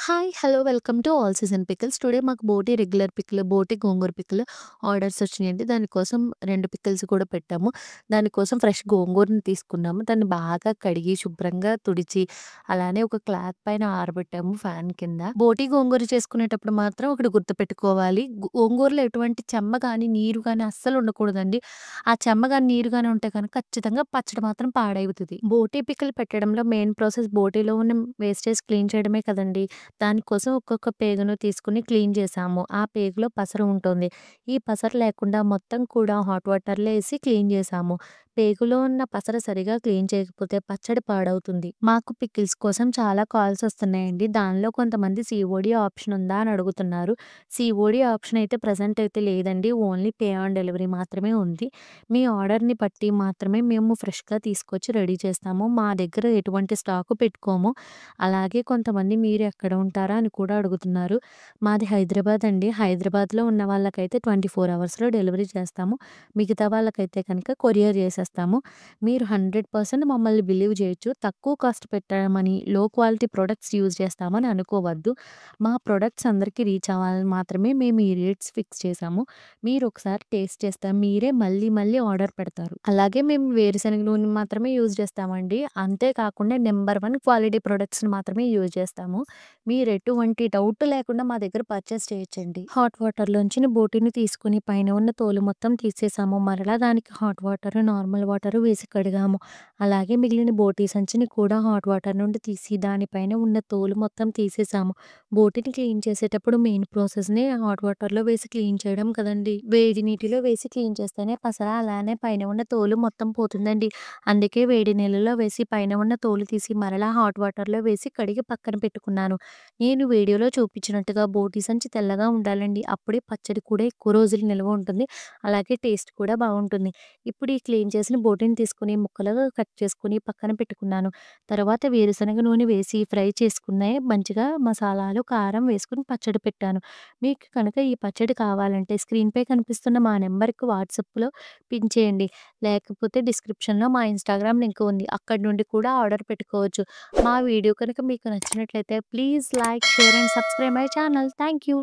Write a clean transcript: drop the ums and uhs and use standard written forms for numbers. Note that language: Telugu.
Hi! Hello! Welcome to all season pickles. Today మాకు బోటి రెగ్యులర్ పికిల్, బోటి గోంగూర పికిల్ ఆర్డర్స్ వచ్చినాయండి. దానికోసం 2 పికిల్స్ కూడా పెట్టాము. దానికోసం ఫ్రెష్ గోంగూరని తీసుకున్నాము. దాన్ని బాగా కడిగి, శుభ్రంగా తుడిచి, అలానే ఒక క్లాత్ పైన ఆరబెట్టాము ఫ్యాన్ కింద. బోటి గోంగూర చేసుకునేటప్పుడు మాత్రం ఒకటి గుర్తుపెట్టుకోవాలి. గోంగూరలో ఎటువంటి చెమ్మ గాని, నీరు గాని అస్సలు ఉండకూడదండి. ఆ చెమ్మ గాని, నీరు గాని ఉంటే కనుక ఖచ్చితంగా పచ్చడి మాత్రం పాడవుతది. బోటి పికిల్ పెట్టడంలో మెయిన్ ప్రాసెస్ బోటీలో ఉన్న వేస్టేజ్ క్లీన్ చేయడమే కదండీ! దానికోసం ఒక్కొక్క పేగును తీసుకొని క్లీన్ చేశాము. ఆ పేగులో పసరు ఉంటుంది. ఈ పసరు లేకుండా మొత్తం కూడా హాట్ వాటర్‌లో ఏసి క్లీన్ చేశాము. పేగులో ఉన్న పసరు సరిగా క్లీన్ చేయకపోతే పచ్చడి పాడవుతుంది. మాకు పికిల్స్ కోసం చాలా కాల్స్ వస్తున్నాయండి. దానిలో కొంతమంది సీఓడీ ఆప్షన్ ఉందా అని అడుగుతున్నారు. సీఓడీ ఆప్షన్ అయితే ప్రెజెంట్ అయితే లేదండి. ఓన్లీ పే ఆన్ డెలివరీ మాత్రమే ఉంది. మీ ఆర్డర్‌ని బట్టి మాత్రమే మేము ఫ్రెష్‌గా తీసుకొచ్చి రెడీ చేస్తాము. మా దగ్గర ఎటువంటి స్టాకు పెట్టుకోము. అలాగే కొంతమంది మీరు ఎక్కడ ఉంటారా అని కూడా అడుగుతున్నారు. మాది హైదరాబాద్ అండి. హైదరాబాద్‌లో ఉన్న వాళ్ళకైతే 24 అవర్స్‌లో డెలివరీ చేస్తాము. మిగతా వాళ్ళకైతే కనుక కొరియర్ చేసేస్తాము. మీరు 100% మమ్మల్ని బిలీవ్ చేయొచ్చు. తక్కువ కాస్ట్ పెట్టామని, లో క్వాలిటీ ప్రొడక్ట్స్ యూజ్ చేస్తామని అనుకోవద్దు. మా ప్రొడక్ట్స్ అందరికీ రీచ్ అవ్వాలని మాత్రమే మేము ఈ రేట్స్ ఫిక్స్ చేశాము. మీరు ఒకసారి టేస్ట్ చేస్తే మీరే మళ్ళీ మళ్ళీ ఆర్డర్ పెడతారు. అలాగే మేము వేరుశనగ నూనె మాత్రమే యూజ్ చేస్తామండి. అంతే కాకుండా నంబర్ 1 క్వాలిటీ ప్రొడక్ట్స్‌ని మాత్రమే యూజ్ చేస్తాము. మీరు ఎటువంటి డౌట్ లేకుండా మా దగ్గర పర్చేస్ చేయొచ్చండి. హాట్ వాటర్‌లోంచి బోటీని తీసుకొని పైన ఉన్న తోలు మొత్తం తీసేసాము. మరలా దానికి హాట్ వాటర్, నార్మల్ వాటర్ వేసి కడిగాము. అలాగే మిగిలిన బోటీ సంచిని కూడా హాట్ వాటర్ నుండి తీసి దానిపైన ఉన్న తోలు మొత్తం తీసేసాము. బోటీని క్లీన్ చేసేటప్పుడు మెయిన్ ప్రాసెస్‌నే హాట్ వాటర్‌లో వేసి క్లీన్ చేయడం కదండీ! వేడి నీటిలో వేసి క్లీన్ చేస్తేనే పసర అలానే పైన ఉన్న తోలు మొత్తం పోతుందండి. అందుకే వేడి నీళ్ళలో వేసి పైన ఉన్న తోలు తీసి మరలా హాట్ వాటర్‌లో వేసి కడిగి పక్కన పెట్టుకున్నాను. నేను వీడియోలో చూపించినట్టుగా బోటీ సంచి తెల్లగా ఉండాలండి. అప్పుడే పచ్చడి కూడా ఎక్కువ రోజులు నిల్వ ఉంటుంది. అలాగే టేస్ట్ కూడా బావుంటుంది. ఇప్పుడు ఈ క్లీన్ చేసిన బోటీని తీసుకొని ముక్కలుగా కట్ చేసుకొని పక్కన పెట్టుకున్నాను. తర్వాత వేరుశనగ నూనె వేసి ఫ్రై చేసుకునే మంచిగా మసాలాలు, కారం వేసుకొని పచ్చడి పెట్టాను. మీకు కనుక ఈ పచ్చడి కావాలంటే స్క్రీన్‌పై కనిపిస్తున్న మా నంబర్‌కి వాట్సాప్‌లో పిన్ చేయండి. లేకపోతే డిస్క్రిప్షన్‌లో మా ఇన్‌స్టాగ్రామ్ లింక్ ఉంది. అక్కడి నుండి కూడా ఆర్డర్ పెట్టుకోవచ్చు. మా వీడియో కనుక మీకు నచ్చినట్లయితే please like, share and subscribe my channel. Thank you.